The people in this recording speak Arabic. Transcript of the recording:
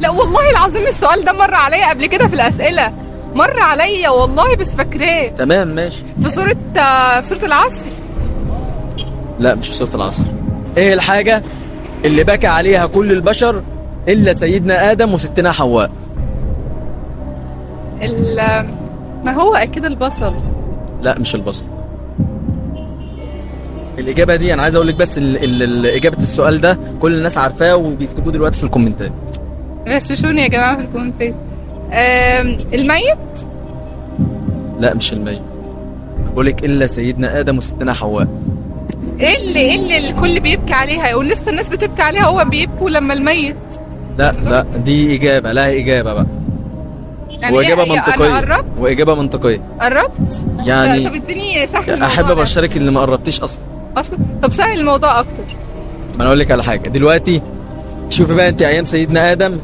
لا والله العظيم السؤال ده مر عليا قبل كده في الأسئلة، مر عليا والله بس فاكراه. تمام ماشي. في سورة العصر. لا مش في سورة العصر. ايه الحاجة اللي بكى عليها كل البشر الا سيدنا ادم وستنا حواء؟ ما هو أكيد البصل. لا مش البصر. الإجابة دي أنا عايز أقول لك بس إجابة السؤال ده كل الناس عارفاه وبيكتبوه دلوقتي في الكومنتات. غششوني يا جماعة في الكومنتات. الميت. لا مش الميت. بقول لك إلا سيدنا آدم وستنا حواء. ايه اللي الكل بيبكي عليها ولسه الناس بتبكي عليها، هو بيبكوا لما الميت. لا دي إجابة لها إجابة بقى. يعني وإجابة أنا منطقية. قربت. وإجابة منطقية. قربت. يعني طب اديني سهل الموضوع أحب ده. أبشرك اللي ما قربتيش أصلا. طب سهل الموضوع اكتر. ما أنا أقول لك على حاجة دلوقتي. شوفي بقى أنت أيام سيدنا آدم